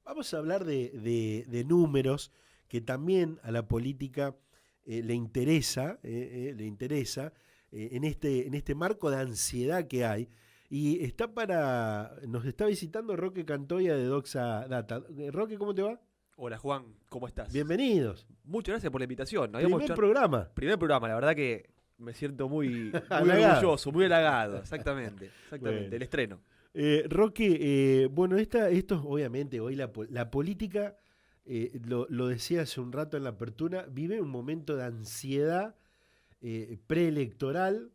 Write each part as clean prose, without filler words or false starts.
Vamos a hablar de números que también a la política le interesa en este marco de ansiedad que hay. Y nos está visitando Roque Cantoya de Doxa Data. Roque, ¿cómo te va? Hola Juan, ¿cómo estás? Bienvenidos. Muchas gracias por la invitación. Primer programa. Primer programa, la verdad que me siento muy Halagado. orgulloso, muy halagado. Exactamente, Bueno. el estreno. Roque, bueno, esto obviamente hoy la política, lo decía hace un rato en la apertura, vive un momento de ansiedad preelectoral.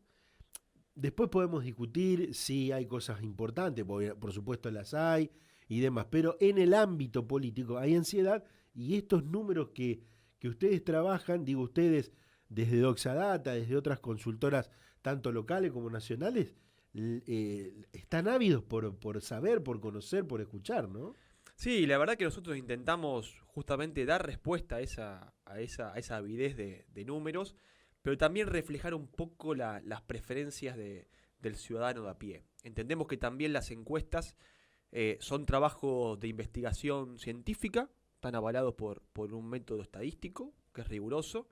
Después podemos discutir si hay cosas importantes, por supuesto las hay y demás, pero en el ámbito político hay ansiedad y estos números que ustedes trabajan, digo ustedes desde Doxadata, desde otras consultoras, tanto locales como nacionales, están ávidos por saber, por conocer, por escuchar, ¿no? Sí, la verdad que nosotros intentamos justamente dar respuesta a esa avidez de números, pero también reflejar un poco las preferencias del ciudadano de a pie. Entendemos que también las encuestas son trabajos de investigación científica, están avalados por un método estadístico que es riguroso,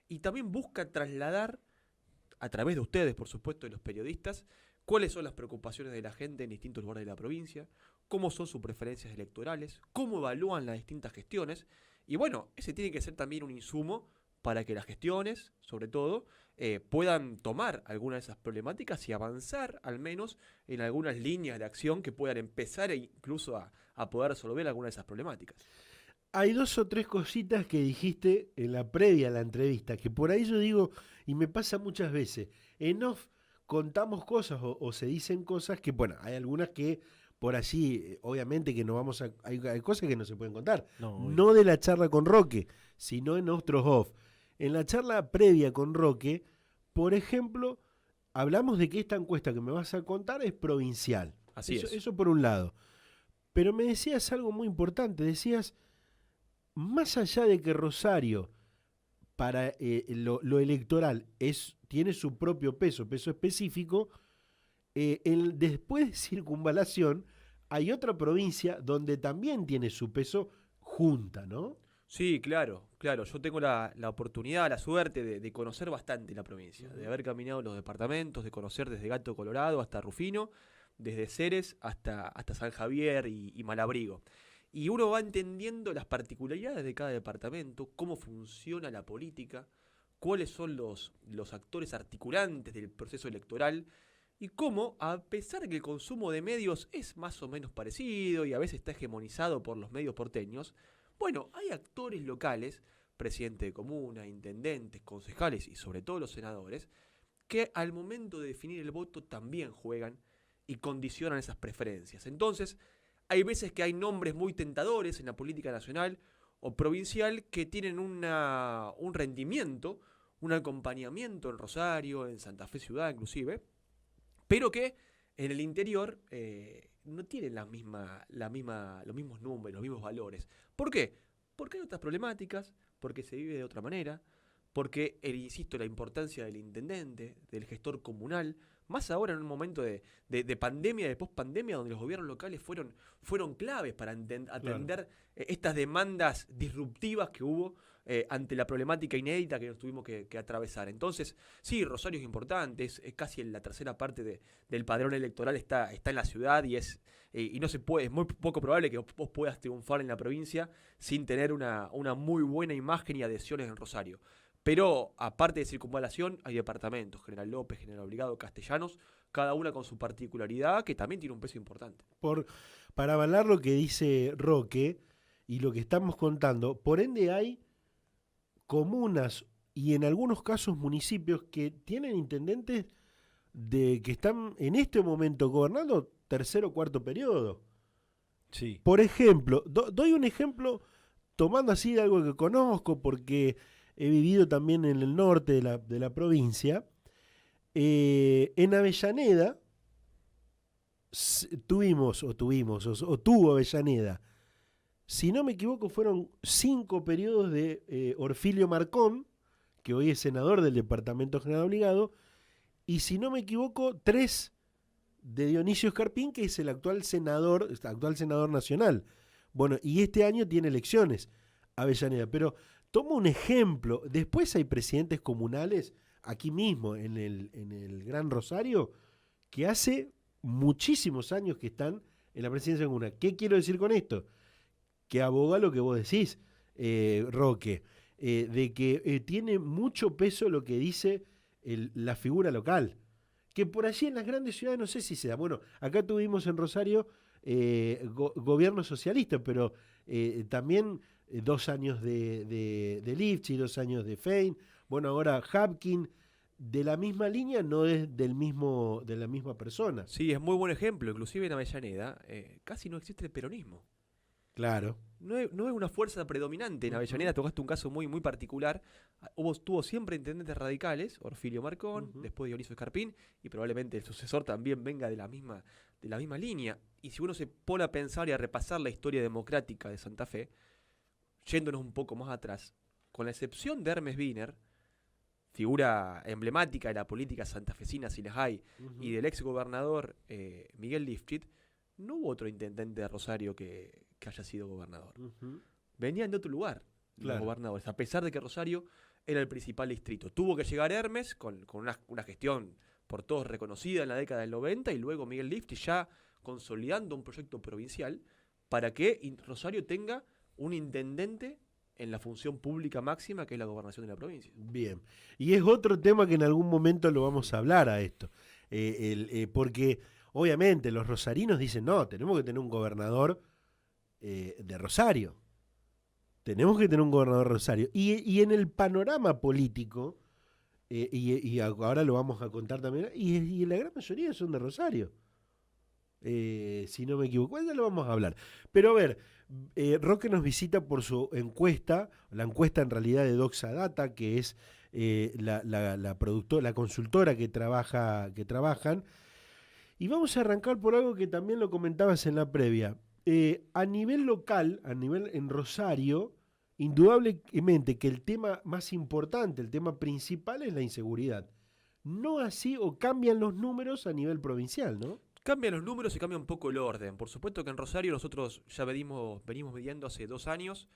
y también busca trasladar, a través de ustedes, por supuesto, de los periodistas, cuáles son las preocupaciones de la gente en distintos lugares de la provincia, cómo son sus preferencias electorales, cómo evalúan las distintas gestiones. Y bueno, ese tiene que ser también un insumo para que las gestiones, sobre todo, puedan tomar algunas de esas problemáticas y avanzar al menos en algunas líneas de acción que puedan empezar incluso a poder resolver algunas de esas problemáticas. Hay dos o tres cositas que dijiste en la previa a la entrevista, que por ahí yo digo, y me pasa muchas veces, en off contamos cosas o se dicen cosas que, bueno, hay algunas que por allí, obviamente que no vamos a, hay cosas que no se pueden contar, No, obvio. no de la charla con Roque, sino en otros off. En la charla previa con Roque, por ejemplo, hablamos de que esta encuesta que me vas a contar es provincial. Así Eso, es. eso por un lado. Pero me decías algo muy importante, decías más allá de que Rosario para lo electoral tiene su propio peso específico, después de Circunvalación hay otra provincia donde también tiene su peso junta, ¿no? Sí, claro, claro. Yo tengo la oportunidad, la suerte de conocer bastante la provincia, de haber caminado los departamentos, de conocer desde Gato Colorado hasta Rufino, desde Ceres hasta San Javier y Malabrigo. Y uno va entendiendo las particularidades de cada departamento, cómo funciona la política, cuáles son los actores articulantes del proceso electoral y cómo, a pesar de que el consumo de medios es más o menos parecido y a veces está hegemonizado por los medios porteños, bueno, hay actores locales, presidente de comuna, intendentes, concejales y sobre todo los senadores, que al momento de definir el voto también juegan y condicionan esas preferencias. Entonces, hay veces que hay nombres muy tentadores en la política nacional o provincial que tienen un rendimiento, un acompañamiento en Rosario, en Santa Fe Ciudad inclusive, pero que en el interior no tienen los mismos números, los mismos valores. ¿Por qué? Porque hay otras problemáticas, porque se vive de otra manera, porque, insisto, la importancia del intendente, del gestor comunal, más ahora en un momento de pandemia, de pospandemia, donde los gobiernos locales fueron claves para Claro. atender estas demandas disruptivas que hubo ante la problemática inédita que nos tuvimos que atravesar. Entonces, sí, Rosario es importante, es casi en la tercera parte del padrón electoral está en la ciudad y no se puede, es muy poco probable que vos puedas triunfar en la provincia sin tener una muy buena imagen y adhesiones en Rosario. Pero aparte de Circunvalación, hay departamentos, General López, General Obligado, Castellanos, cada una con su particularidad que también tiene un peso importante. Por, para avalar lo que dice Roque y lo que estamos contando, por ende hay comunas y en algunos casos municipios que tienen intendentes que están en este momento gobernando tercer o cuarto periodo. Sí. Por ejemplo, doy un ejemplo tomando así de algo que conozco porque he vivido también en el norte de la provincia. En Avellaneda o tuvo Avellaneda, si no me equivoco, fueron 5 periodos de Orfilio Marcón, que hoy es senador del Departamento General Obligado, y si no me equivoco, 3 de Dionisio Escarpín, que es el actual senador nacional. Bueno, y este año tiene elecciones Avellaneda, pero tomo un ejemplo. Después hay presidentes comunales aquí mismo, en el Gran Rosario, que hace muchísimos años que están en la presidencia comuna. ¿Qué quiero decir con esto? Que aboga lo que vos decís, Roque, de que tiene mucho peso lo que dice la figura local. Que por allí en las grandes ciudades no sé si se da. Bueno, acá tuvimos en Rosario gobierno socialista, pero también 2 años de Lifchit, 2 años de Fein. Bueno, ahora Hapkin, de la misma línea, no es de la misma persona. Sí, es muy buen ejemplo. Inclusive en Avellaneda casi no existe el peronismo. Claro. No es una fuerza predominante. En Avellaneda tocaste un caso muy, muy particular. Tuvo siempre intendentes radicales, Orfilio Marcón, después Dionisio Escarpín, y probablemente el sucesor también venga de la misma línea. Y si uno se pone a pensar y a repasar la historia democrática de Santa Fe, yéndonos un poco más atrás, con la excepción de Hermes Wiener, figura emblemática de la política santafesina, si las hay, y del ex gobernador Miguel Lifchit, no hubo otro intendente de Rosario que haya sido gobernador. Venían de otro lugar los gobernadores, a pesar de que Rosario era el principal distrito. Tuvo que llegar Hermes con una gestión por todos reconocida en la década del 90, y luego Miguel Lifchit ya consolidando un proyecto provincial para que Rosario tenga un intendente en la función pública máxima, que es la gobernación de la provincia. Bien. Y es otro tema que en algún momento lo vamos a hablar a esto. Porque obviamente los rosarinos dicen, no, tenemos que tener un gobernador de Rosario. Tenemos que tener un gobernador de Rosario. Y en el panorama político, y ahora lo vamos a contar también, y la gran mayoría son de Rosario. Si no me equivoco, ya lo vamos a hablar. Pero a ver, Roque nos visita por su encuesta, la encuesta en realidad de Doxa Data, que es la consultora que trabajan. Y vamos a arrancar por algo que también lo comentabas en la previa. A nivel local, en Rosario, indudablemente que el tema más importante, el tema principal es la inseguridad. No así, o cambian los números a nivel provincial, ¿no? Cambian los números y cambia un poco el orden. Por supuesto que en Rosario nosotros ya venimos midiendo hace 2 años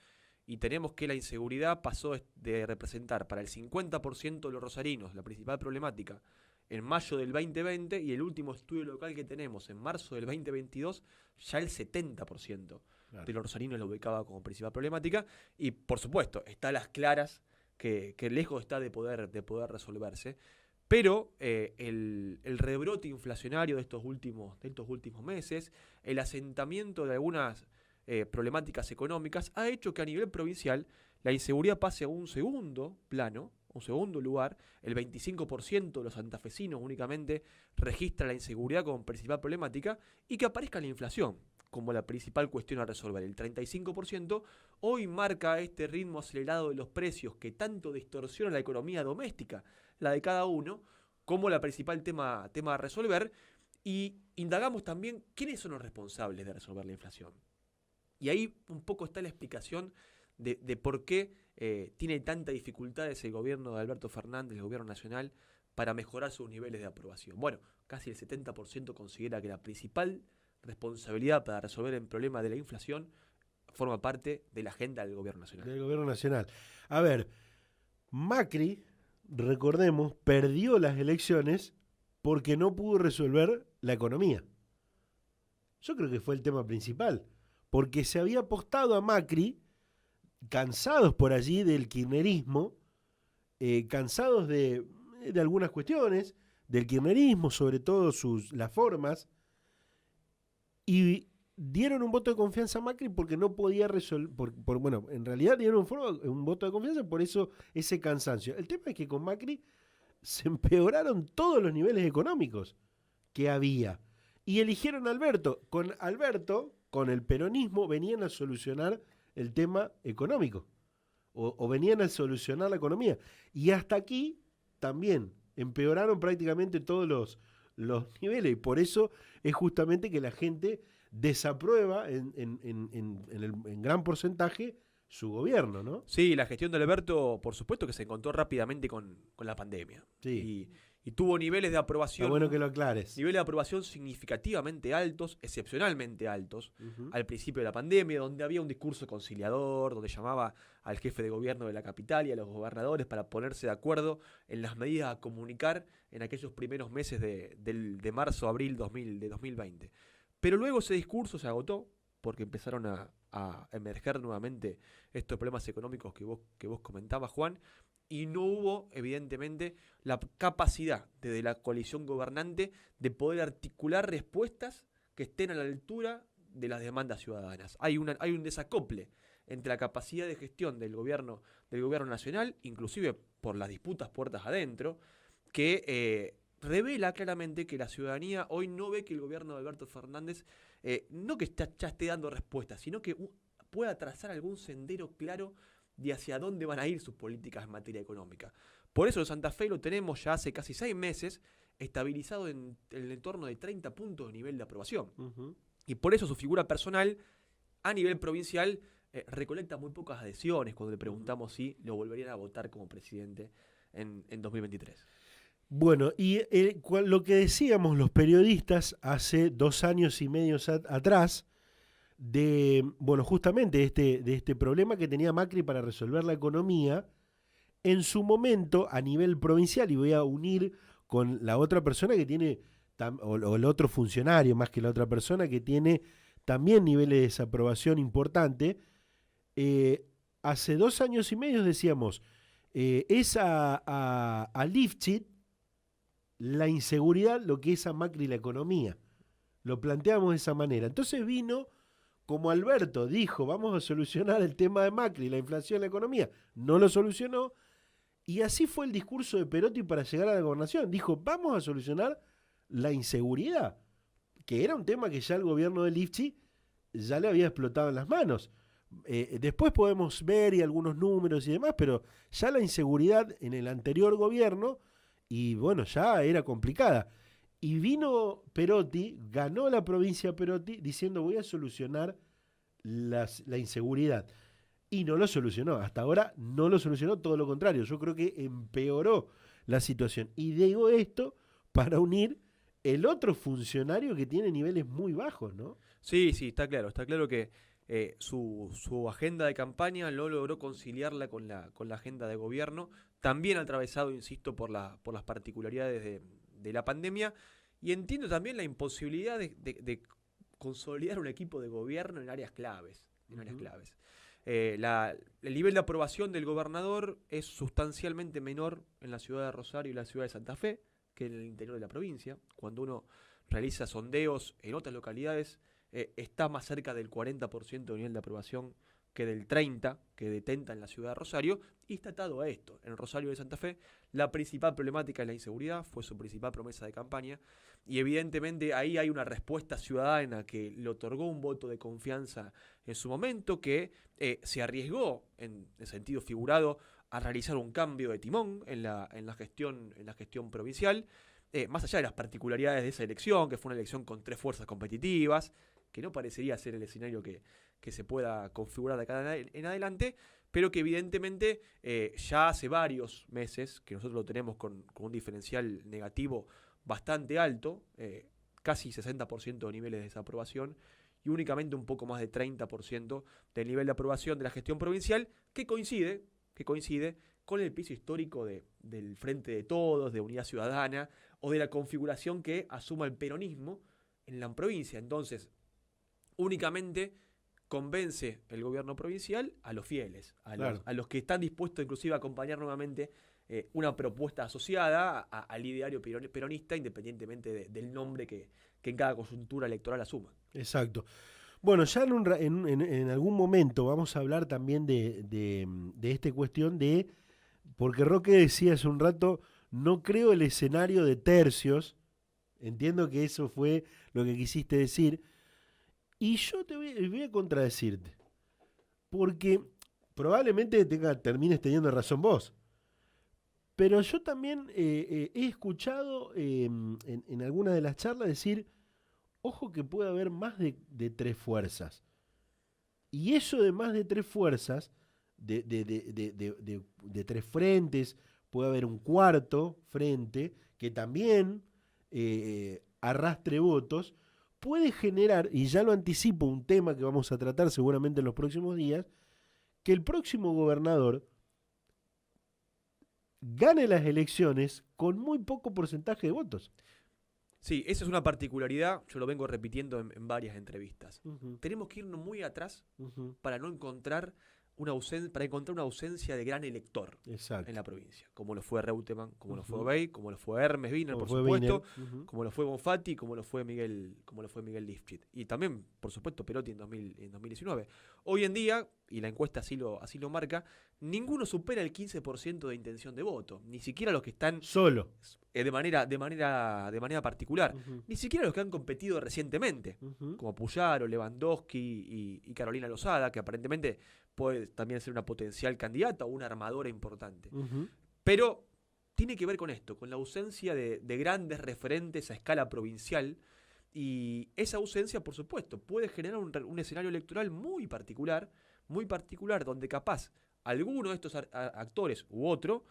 y tenemos que la inseguridad pasó de representar para el 50% de los rosarinos la principal problemática en mayo del 2020, y el último estudio local que tenemos en marzo del 2022 ya el 70% de los rosarinos lo ubicaba como principal problemática, y por supuesto está a las claras que lejos está de poder resolverse. Pero el rebrote inflacionario de estos últimos meses, el asentamiento de algunas problemáticas económicas, ha hecho que a nivel provincial la inseguridad pase a un segundo plano, un segundo lugar. El 25% de los santafesinos únicamente registra la inseguridad como principal problemática, y que aparezca la inflación como la principal cuestión a resolver. El 35% hoy marca este ritmo acelerado de los precios que tanto distorsiona la economía doméstica, la de cada uno, como la principal tema a resolver. Y indagamos también quiénes son los responsables de resolver la inflación. Y ahí un poco está la explicación de por qué tiene tanta dificultades el gobierno de Alberto Fernández, el gobierno nacional, para mejorar sus niveles de aprobación. Bueno, casi el 70% considera que la principal responsabilidad para resolver el problema de la inflación forma parte de la agenda del gobierno nacional. Del gobierno nacional. A ver, Macri, recordemos, perdió las elecciones porque no pudo resolver la economía. Yo creo que fue el tema principal, porque se había apostado a Macri, cansados por allí del kirchnerismo, cansados de algunas cuestiones, del kirchnerismo, sobre todo las formas, y dieron un voto de confianza a Macri porque no podía resolver, bueno, en realidad dieron un voto de confianza, por eso ese cansancio. El tema es que con Macri se empeoraron todos los niveles económicos que había, y eligieron a Alberto. Con Alberto, con el peronismo, venían a solucionar el tema económico, o venían a solucionar la economía, y hasta aquí también empeoraron prácticamente todos los niveles, y por eso es justamente que la gente desaprueba en gran porcentaje su gobierno, ¿no? Sí, la gestión de Alberto, por supuesto que se encontró rápidamente con la pandemia. Sí. y tuvo niveles de Está aprobación, bueno que lo aclares. niveles de aprobación significativamente altos, excepcionalmente altos, Ujú. al principio de la pandemia, donde había un discurso conciliador, donde llamaba al jefe de gobierno de la capital y a los gobernadores para ponerse de acuerdo en las medidas a comunicar en aquellos primeros meses de marzo, abril de 2020. Pero luego ese discurso se agotó porque empezaron a emerger nuevamente estos problemas económicos que vos comentabas, Juan, y no hubo, evidentemente, la capacidad desde la coalición gobernante de poder articular respuestas que estén a la altura de las demandas ciudadanas. Hay un desacople entre la capacidad de gestión del gobierno nacional, inclusive por las disputas puertas adentro, que revela claramente que la ciudadanía hoy no ve que el gobierno de Alberto Fernández no que ya esté dando respuestas, sino que pueda trazar algún sendero claro de hacia dónde van a ir sus políticas en materia económica. Por eso en Santa Fe lo tenemos ya hace casi 6 meses estabilizado en el entorno de 30 puntos de nivel de aprobación. Ujú. Y por eso su figura personal a nivel provincial recolecta muy pocas adhesiones cuando le preguntamos si lo volverían a votar como presidente en 2023. Bueno, y lo que decíamos los periodistas hace 2 años y medio atrás, bueno, justamente de este problema que tenía Macri para resolver la economía, en su momento a nivel provincial, y voy a unir con la otra persona que tiene, o el otro funcionario más que la otra persona que tiene también niveles de desaprobación importante, hace 2 años y medio decíamos, es a Lifchit la inseguridad lo que es a Macri la economía. Lo planteamos de esa manera. Entonces vino, como Alberto dijo, vamos a solucionar el tema de Macri, la inflación, la economía. No lo solucionó. Y así fue el discurso de Perotti para llegar a la gobernación. Dijo, vamos a solucionar la inseguridad, que era un tema que ya el gobierno de Lifchi ya le había explotado en las manos. Después podemos ver y algunos números y demás, pero ya la inseguridad en el anterior gobierno, y bueno, ya era complicada. Y vino Perotti, ganó la provincia Perotti, diciendo voy a solucionar la inseguridad. Y no lo solucionó, hasta ahora no lo solucionó, todo lo contrario, yo creo que empeoró la situación. Y digo esto para unir el otro funcionario que tiene niveles muy bajos, ¿no? Sí, sí, está claro que su agenda de campaña no logró conciliarla con la agenda de gobierno, también atravesado, insisto, por las particularidades de la pandemia, y entiendo también la imposibilidad de consolidar un equipo de gobierno en áreas claves. El nivel de aprobación del gobernador es sustancialmente menor en la ciudad de Rosario y la ciudad de Santa Fe que en el interior de la provincia. Cuando uno realiza sondeos en otras localidades, está más cerca del 40% de nivel de aprobación que del 30% que detenta en la ciudad de Rosario, y está atado a esto. En Rosario de Santa Fe, la principal problemática es la inseguridad, fue su principal promesa de campaña, y evidentemente ahí hay una respuesta ciudadana que le otorgó un voto de confianza en su momento, que se arriesgó, en sentido figurado, a realizar un cambio de timón en la gestión provincial, más allá de las particularidades de esa elección, que fue una elección con 3 fuerzas competitivas, que no parecería ser el escenario que se pueda configurar de acá en adelante, pero que evidentemente ya hace varios meses que nosotros lo tenemos con un diferencial negativo bastante alto, casi 60% de niveles de desaprobación y únicamente un poco más de 30% del nivel de aprobación de la gestión provincial, que coincide con el piso histórico del Frente de Todos, de Unidad Ciudadana, o de la configuración que asuma el peronismo en la provincia. Entonces, únicamente convence el gobierno provincial a los fieles, Claro. a los que están dispuestos inclusive a acompañar nuevamente una propuesta asociada al ideario peronista, independientemente del nombre que en cada coyuntura electoral asuma. Exacto. Bueno, ya en algún momento vamos a hablar también de esta cuestión porque Roque decía hace un rato, no creo el escenario de tercios, entiendo que eso fue lo que quisiste decir, y yo voy a contradecirte, porque probablemente termines teniendo razón vos, pero yo también he escuchado en algunas de las charlas decir, ojo que puede haber más de 3 fuerzas. Y eso de más de 3 fuerzas, de 3 frentes puede haber un cuarto frente que también arrastre votos, puede generar, y ya lo anticipo, un tema que vamos a tratar seguramente en los próximos días, que el próximo gobernador gane las elecciones con muy poco porcentaje de votos. Sí, esa es una particularidad, yo lo vengo repitiendo en varias entrevistas. Tenemos que irnos muy atrás para no encontrar para encontrar una ausencia de gran elector en la provincia, como lo fue Reutemann, como lo fue Obey, como lo fue Hermes Wiener, por supuesto, como lo fue Bonfatti, como lo fue Miguel Lifschit. Y también, por supuesto, Perotti en 2019. Hoy en día, y la encuesta así lo marca, ninguno supera el 15% de intención de voto, ni siquiera los que están solo de manera particular, ni siquiera los que han competido recientemente, como Puyaro, Lewandowski y Carolina Lozada, que aparentemente puede también ser una potencial candidata o una armadora importante. Pero tiene que ver con esto, con la ausencia de grandes referentes a escala provincial, y esa ausencia, por supuesto, puede generar un escenario electoral muy particular, donde capaz alguno de estos actores u otro,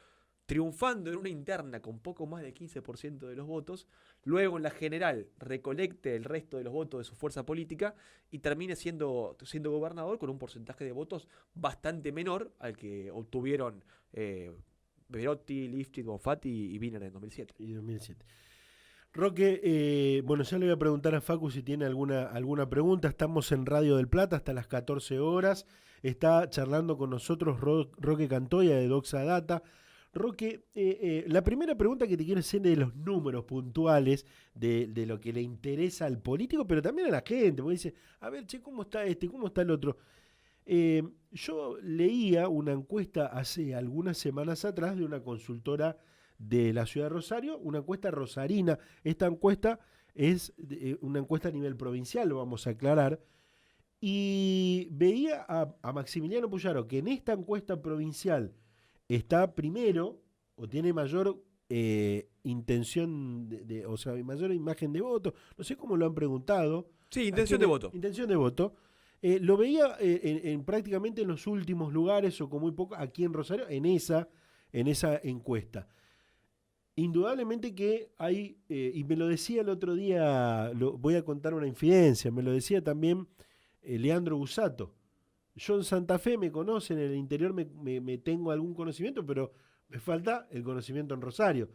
triunfando en una interna con poco más del 15% de los votos, luego en la general recolecte el resto de los votos de su fuerza política y termine siendo gobernador con un porcentaje de votos bastante menor al que obtuvieron Perotti, Lifschit, Bonfatti y Wiener en 2007. Y 2007. Roque, bueno, ya le voy a preguntar a Facu si tiene alguna pregunta. Estamos en Radio del Plata hasta las 14 horas. Está charlando con nosotros Roque Cantoya de Doxa Data. Roque, la primera pregunta que te quiero hacer es de los números puntuales, de lo que le interesa al político, pero también a la gente, porque dice, a ver, che, ¿cómo está este? ¿Cómo está el otro? Yo leía una encuesta hace algunas semanas atrás de una consultora de la ciudad de Rosario, una encuesta rosarina. Esta encuesta es una encuesta a nivel provincial, lo vamos a aclarar, y veía a Maximiliano Puyaro que en esta encuesta provincial está primero o tiene mayor intención, o sea, mayor imagen de voto. No sé cómo lo han preguntado. Sí, intención de voto. Intención de voto. Lo veía en prácticamente en los últimos lugares o con muy poco aquí en Rosario, en esa encuesta. Indudablemente que hay, y me lo decía el otro día, voy a contar una infidencia, me lo decía también Leandro Busato. Yo en Santa Fe me conocen, en el interior me tengo algún conocimiento, pero me falta el conocimiento en Rosario.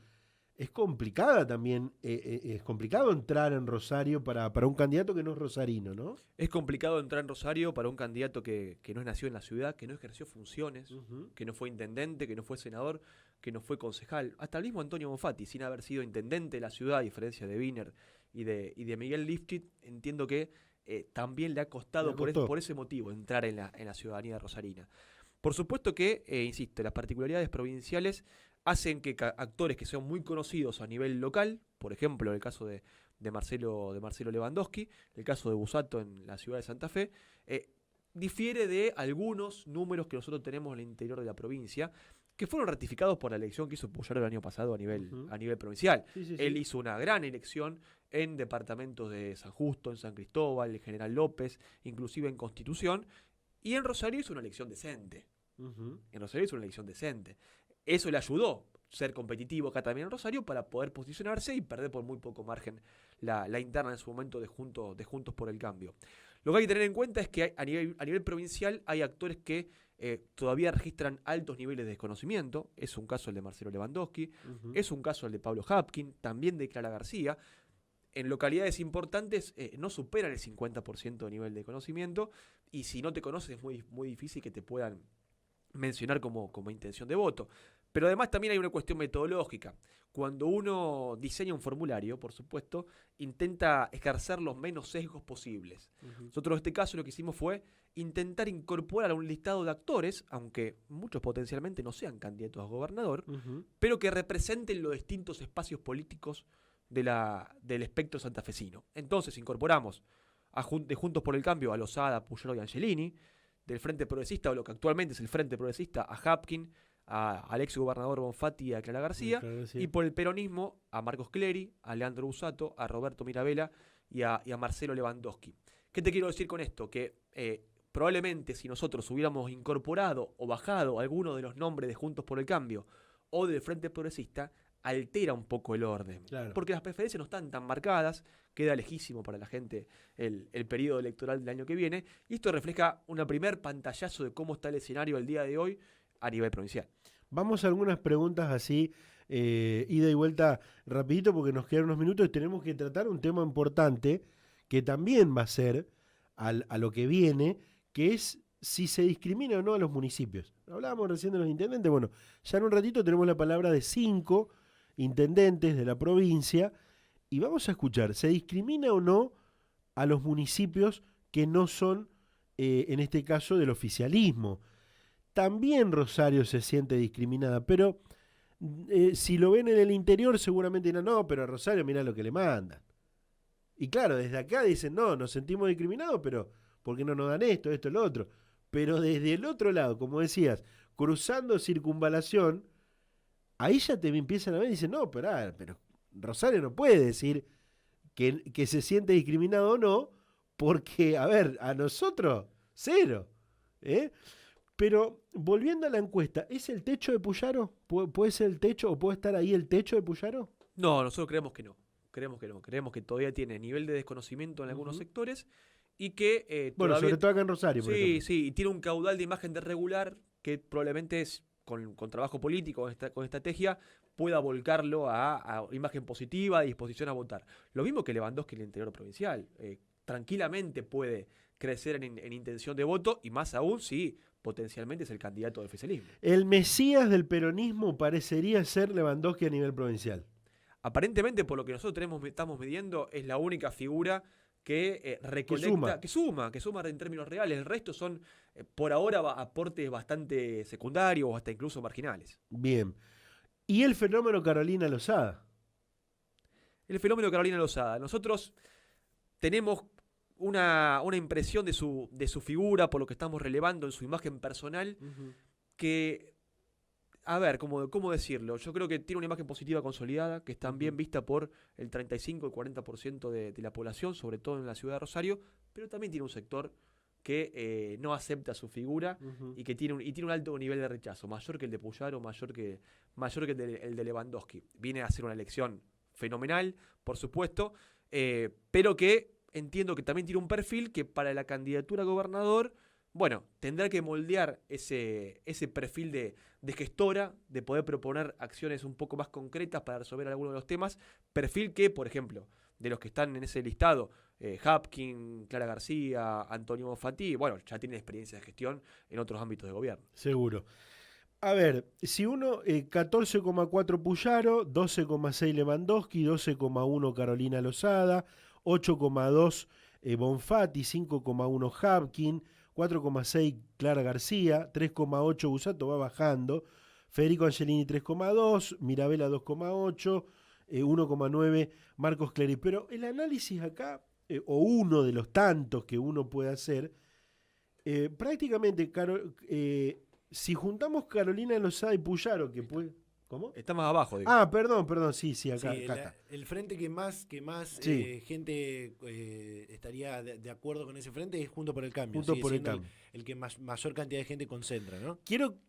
Es complicada también, es complicado entrar en Rosario para un candidato que no es rosarino, ¿no? Es complicado entrar en Rosario para un candidato que no nació en la ciudad, que no ejerció funciones, que no fue intendente, que no fue senador, que no fue concejal. Hasta el mismo Antonio Bonfatti, sin haber sido intendente de la ciudad, a diferencia de Wiener y de Miguel Lifschit, entiendo que también le ha costado por ese motivo entrar en la ciudadanía rosarina. Por supuesto que, insisto, las particularidades provinciales hacen que actores que sean muy conocidos a nivel local, por ejemplo, el caso de Marcelo Lewandowski, el caso de Busato en la ciudad de Santa Fe, difiere de algunos números que nosotros tenemos en el interior de la provincia, que fueron ratificados por la elección que hizo Puyaro el año pasado a nivel provincial. Sí. Él hizo una gran elección en departamentos de San Justo, en San Cristóbal, en General López, inclusive en Constitución, y en Rosario hizo una elección decente. Eso le ayudó a ser competitivo acá también en Rosario para poder posicionarse y perder por muy poco margen la interna en su momento de Juntos por el Cambio. Lo que hay que tener en cuenta es que a nivel provincial hay actores que todavía registran altos niveles de desconocimiento. Es un caso el de Marcelo Lewandowski, es un caso el de Pablo Hapkin, también de Clara García. En localidades importantes no superan el 50% de nivel de conocimiento, y si no te conoces es muy, muy difícil que te puedan mencionar como intención de voto. Pero además también hay una cuestión metodológica. Cuando uno diseña un formulario, por supuesto, intenta ejercer los menos sesgos posibles. Nosotros en este caso lo que hicimos fue intentar incorporar a un listado de actores, aunque muchos potencialmente no sean candidatos a gobernador, pero que representen los distintos espacios políticos del espectro santafesino. Entonces incorporamos de Juntos por el Cambio a Lozada, Puyaro y Angelini, del Frente Progresista, o lo que actualmente es el Frente Progresista, a Hapkin, al ex gobernador Bonfatti y a Clara García, y por el peronismo a Marcos Clery, a Leandro Busato, a Roberto Mirabella y a Marcelo Lewandowski. ¿Qué te quiero decir con esto? Que probablemente si nosotros hubiéramos incorporado o bajado alguno de los nombres de Juntos por el Cambio o del Frente Progresista, altera un poco el orden. Claro. Porque las preferencias no están tan marcadas, queda lejísimo para la gente el periodo electoral del año que viene, y esto refleja un primer pantallazo de cómo está el escenario el día de hoy a nivel provincial. Vamos a algunas preguntas así, ida y vuelta rapidito, porque nos quedan unos minutos y tenemos que tratar un tema importante que también va a ser a lo que viene, que es si se discrimina o no a los municipios. Hablábamos recién de los intendentes, bueno, ya en un ratito tenemos la palabra de 5 intendentes de la provincia y vamos a escuchar, ¿se discrimina o no a los municipios que no son, en este caso, del oficialismo? También Rosario se siente discriminada, pero si lo ven en el interior seguramente dirán, no, pero a Rosario mirá lo que le mandan. Y claro, desde acá dicen, no, nos sentimos discriminados, pero ¿por qué no nos dan esto, esto, lo otro? Pero desde el otro lado, como decías, cruzando circunvalación, ahí ya te empiezan a ver y dicen, no, pero Rosario no puede decir que se siente discriminado o no, porque, a ver, a nosotros, cero. ¿Eh? Pero volviendo a la encuesta, ¿es el techo de Puyaro? ¿Puede ser el techo o puede estar ahí el techo de Puyaro? No, nosotros creemos que no. Creemos que todavía tiene nivel de desconocimiento en algunos sectores y que bueno, todavía, sobre todo acá en Rosario, por ejemplo. sí, y tiene un caudal de imagen de regular que probablemente es con trabajo político, con estrategia, pueda volcarlo a imagen positiva, a disposición a votar. Lo mismo que Lewandowski en el interior provincial. Tranquilamente puede crecer en intención de voto y más aún si potencialmente es el candidato del oficialismo. El mesías del peronismo parecería ser Lewandowski a nivel provincial. Aparentemente, por lo que nosotros estamos midiendo, es la única figura que recolecta, que suma en términos reales. El resto son, por ahora, aportes bastante secundarios o hasta incluso marginales. Bien. ¿Y el fenómeno Carolina Lozada? El fenómeno Carolina Lozada. Nosotros tenemos una impresión de su figura, por lo que estamos relevando en su imagen personal, que, a ver, ¿cómo decirlo? Yo creo que tiene una imagen positiva consolidada, que es también vista por el 35 y 40% de la población, sobre todo en la ciudad de Rosario, pero también tiene un sector que no acepta su figura y que tiene un alto nivel de rechazo, mayor que el de Puyaro, mayor que el de Lewandowski. Viene a ser una elección fenomenal, por supuesto, pero que entiendo que también tiene un perfil que para la candidatura a gobernador, bueno, tendrá que moldear ese perfil de gestora, de poder proponer acciones un poco más concretas para resolver algunos de los temas. Perfil que, por ejemplo, de los que están en ese listado, Hapkin, Clara García, Antonio Bonfatí, bueno, ya tienen experiencia de gestión en otros ámbitos de gobierno. Seguro. A ver, si uno, 14,4 Puyaro, 12,6 Lewandowski, 12,1 Carolina Lozada, 8,2 Bonfatti, 5,1 Hapkin, 4,6 Clara García, 3,8 Busato, va bajando, Federico Angelini 3,2, Mirabella 2,8, 1,9 Marcos Clery. Pero el análisis acá, o uno de los tantos que uno puede hacer, prácticamente, si juntamos Carolina Lozada y Puyaro, que puede... ¿Cómo? Está más abajo, digo. Ah, perdón, sí, acá está. El frente que más sí. gente estaría de acuerdo con ese frente es Junto por el Cambio. Junto por el Cambio. El que mayor cantidad de gente concentra, ¿no? Quiero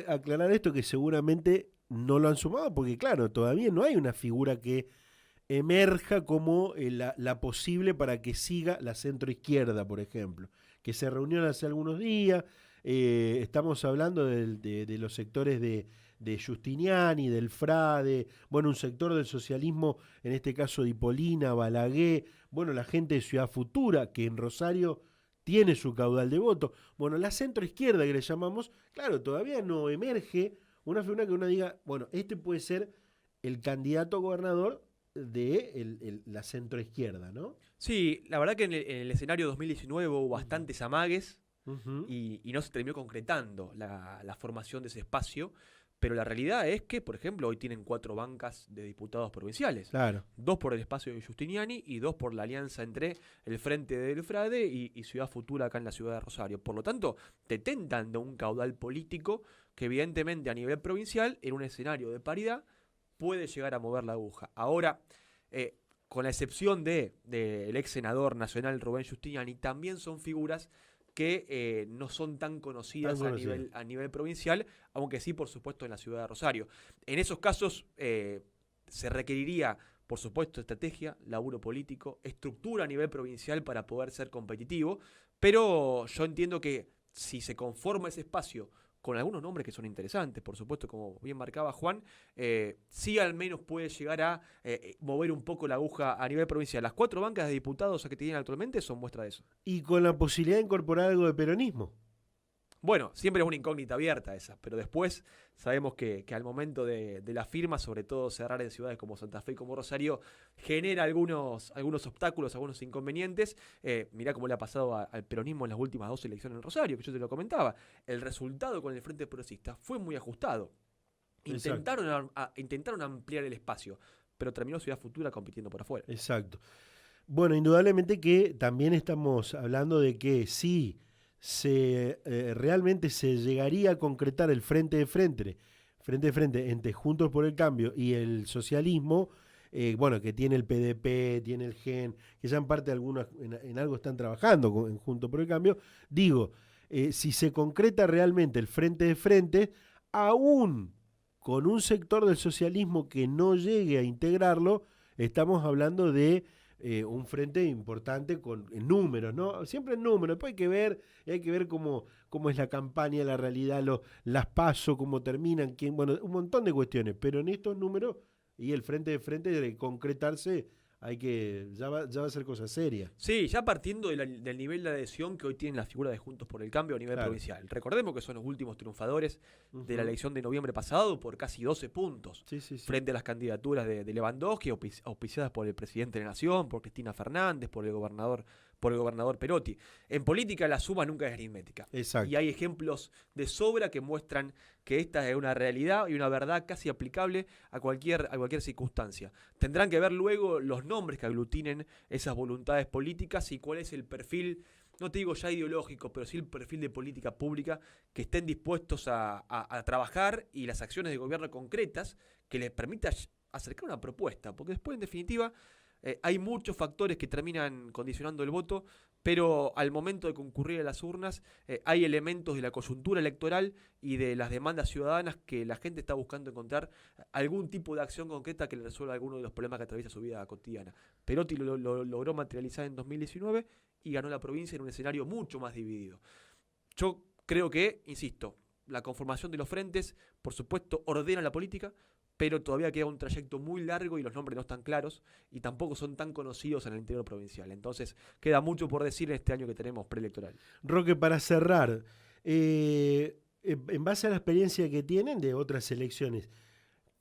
aclarar esto, que seguramente no lo han sumado, porque claro, todavía no hay una figura que emerja como la posible para que siga la centroizquierda, por ejemplo, que se reunió hace algunos días. Estamos hablando de los sectores de Giustiniani, del Frade, bueno, un sector del socialismo, en este caso de Hipolina, Balaguer, bueno, la gente de Ciudad Futura, que en Rosario tiene su caudal de votos. Bueno, la centroizquierda que le llamamos, claro, todavía no emerge una figura que uno diga, bueno, este puede ser el candidato a gobernador de la centroizquierda, ¿no? Sí, la verdad que en el escenario 2019 hubo bastantes amagues y no se terminó concretando la formación de ese espacio. Pero la realidad es que, por ejemplo, hoy tienen 4 bancas de diputados provinciales. Claro. 2 por el espacio de Giustiniani y 2 por la alianza entre el Frente del Frade y Ciudad Futura acá en la ciudad de Rosario. Por lo tanto, te tentan de un caudal político que evidentemente a nivel provincial, en un escenario de paridad, puede llegar a mover la aguja. Ahora, con la excepción del ex senador nacional Rubén Giustiniani, también son figuras que no son tan conocidas a nivel provincial, aunque sí, por supuesto, en la ciudad de Rosario. En esos casos se requeriría, por supuesto, estrategia, laburo político, estructura a nivel provincial para poder ser competitivo, pero yo entiendo que si se conforma ese espacio con algunos nombres que son interesantes, por supuesto, como bien marcaba Juan, sí al menos puede llegar a mover un poco la aguja a nivel provincial. Las 4 bancas de diputados que tienen actualmente son muestra de eso. Y con la posibilidad de incorporar algo de peronismo. Bueno, siempre es una incógnita abierta esa, pero después sabemos que al momento de la firma, sobre todo cerrar en ciudades como Santa Fe y como Rosario, genera algunos obstáculos, algunos inconvenientes. Mirá cómo le ha pasado al peronismo en las últimas 2 elecciones en Rosario, que yo te lo comentaba. El resultado con el Frente Progresista fue muy ajustado. Intentaron ampliar el espacio, pero terminó Ciudad Futura compitiendo por afuera. Exacto. Bueno, indudablemente que también estamos hablando de que sí, realmente se llegaría a concretar el frente de frente entre Juntos por el Cambio y el socialismo, bueno, que tiene el PDP, tiene el GEN, que ya en parte en algo están trabajando en Juntos por el Cambio. Digo, si se concreta realmente el frente de frente, aún con un sector del socialismo que no llegue a integrarlo, estamos hablando de un frente importante en números, ¿no? Siempre en números, después hay que ver cómo es la campaña, la realidad, las PASO, cómo terminan, bueno, un montón de cuestiones, pero en estos números y el frente de frente de concretarse, ya va a ser cosa seria. Sí, ya partiendo del nivel de adhesión que hoy tiene la figura de Juntos por el Cambio a nivel provincial. Recordemos que son los últimos triunfadores de la elección de noviembre pasado por casi 12 puntos frente a las candidaturas de Lewandowski, auspiciadas por el presidente de la Nación, por Cristina Fernández, por el gobernador Perotti. En política la suma nunca es aritmética. Exacto. Y hay ejemplos de sobra que muestran que esta es una realidad y una verdad casi aplicable a cualquier circunstancia. Tendrán que ver luego los nombres que aglutinen esas voluntades políticas y cuál es el perfil, no te digo ya ideológico, pero sí el perfil de política pública que estén dispuestos a trabajar y las acciones de gobierno concretas que les permita acercar una propuesta, porque después en definitiva hay muchos factores que terminan condicionando el voto, pero al momento de concurrir a las urnas hay elementos de la coyuntura electoral y de las demandas ciudadanas que la gente está buscando encontrar algún tipo de acción concreta que le resuelva alguno de los problemas que atraviesa su vida cotidiana. Perotti lo logró materializar en 2019 y ganó la provincia en un escenario mucho más dividido. Yo creo que, insisto, la conformación de los frentes, por supuesto, ordena la política, pero todavía queda un trayecto muy largo y los nombres no están claros y tampoco son tan conocidos en el interior provincial. Entonces, queda mucho por decir en este año que tenemos preelectoral. Roque, para cerrar, en base a la experiencia que tienen de otras elecciones,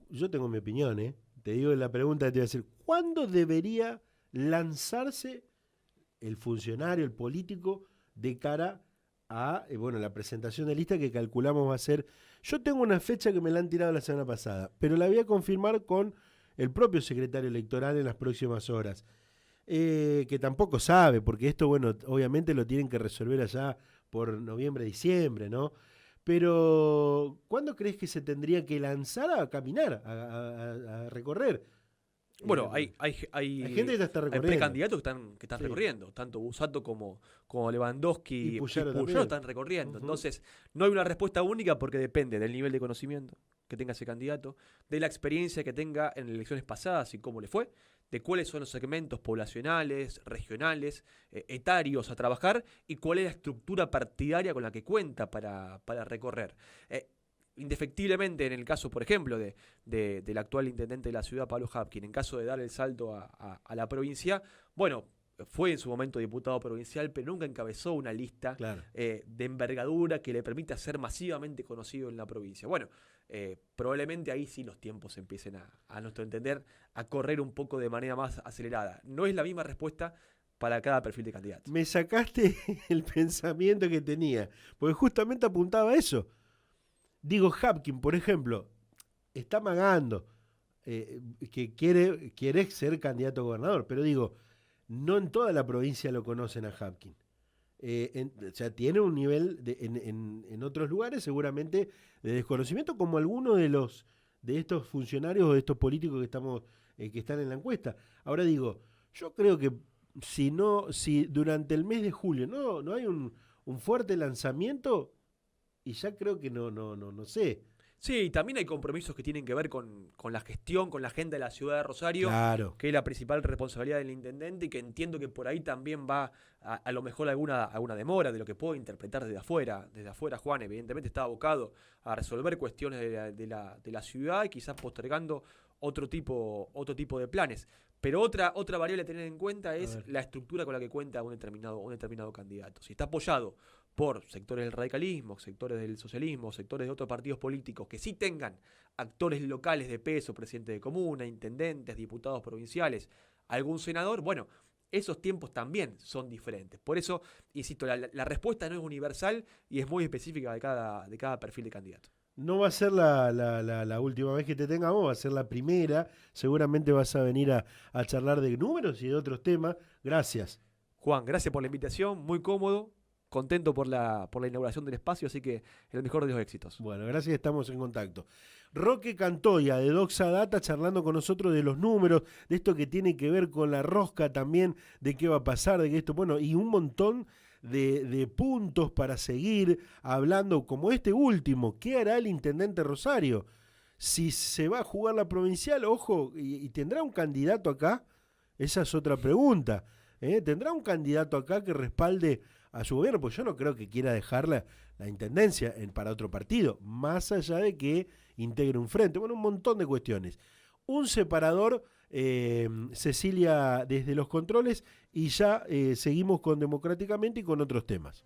yo tengo mi opinión, te digo la pregunta que te voy a hacer, ¿cuándo debería lanzarse el funcionario, el político, de cara a la presentación de lista que calculamos va a ser? Yo tengo una fecha que me la han tirado la semana pasada, pero la voy a confirmar con el propio secretario electoral en las próximas horas, que tampoco sabe, porque esto, obviamente lo tienen que resolver allá por noviembre, diciembre, ¿no? Pero, ¿cuándo crees que se tendría que lanzar a caminar, a recorrer? Bueno, hay gente que está recorriendo. Hay precandidatos que están recorriendo, tanto Busato como Lewandowski y Puyaro están recorriendo. Entonces, no hay una respuesta única porque depende del nivel de conocimiento que tenga ese candidato, de la experiencia que tenga en elecciones pasadas y cómo le fue, de cuáles son los segmentos poblacionales, regionales, etarios a trabajar y cuál es la estructura partidaria con la que cuenta para recorrer. Indefectiblemente, en el caso, por ejemplo, del actual intendente de la ciudad, Pablo Hapkin, en caso de dar el salto a la provincia, fue en su momento diputado provincial, pero nunca encabezó una lista de envergadura que le permita ser masivamente conocido en la provincia. Probablemente ahí sí los tiempos empiecen a nuestro entender, a correr un poco de manera más acelerada. No es la misma respuesta para cada perfil de candidato. Me sacaste el pensamiento que tenía, porque justamente apuntaba a eso. Digo, Hapkin, por ejemplo, está amagando que quiere ser candidato a gobernador, pero digo, no en toda la provincia lo conocen a Hapkin. O sea, tiene un nivel en otros lugares seguramente de desconocimiento, como algunos de estos funcionarios o de estos políticos que están en la encuesta. Ahora digo, yo creo que si durante el mes de julio no hay un un fuerte lanzamiento y ya creo que no sé. Sí, también hay compromisos que tienen que ver con la gestión, con la agenda de la ciudad de Rosario, Claro. que es la principal responsabilidad del intendente y que entiendo que por ahí también va a lo mejor alguna demora de lo que puedo interpretar desde afuera. Desde afuera, Juan, evidentemente está abocado a resolver cuestiones de la ciudad y quizás postergando otro tipo de planes. Pero otra variable a tener en cuenta es la estructura con la que cuenta un determinado candidato. Si está apoyado por sectores del radicalismo, sectores del socialismo, sectores de otros partidos políticos que sí tengan actores locales de peso, presidente de comuna, intendentes, diputados provinciales, algún senador, bueno, esos tiempos también son diferentes. Por eso, insisto, la respuesta no es universal y es muy específica de cada perfil de candidato. No va a ser la última vez que te tengamos, va a ser la primera. Seguramente vas a venir a charlar de números y de otros temas. Gracias. Juan, gracias por la invitación, muy cómodo. Contento por la inauguración del espacio, así que el mejor de los éxitos. Bueno, gracias, estamos en contacto. Roque Cantoya, de Doxa Data, charlando con nosotros de los números, de esto que tiene que ver con la rosca también, de qué va a pasar, de que esto, bueno, y un montón de puntos para seguir hablando, como este último. ¿Qué hará el intendente Rosario? Si se va a jugar la provincial, ojo, y tendrá un candidato acá, esa es otra pregunta. ¿Tendrá un candidato acá que respalde a su gobierno? Pues yo no creo que quiera dejar la intendencia para otro partido, más allá de que integre un frente. Bueno, un montón de cuestiones. Un separador, Cecilia, desde los controles, y ya seguimos con Democráticamente y con otros temas.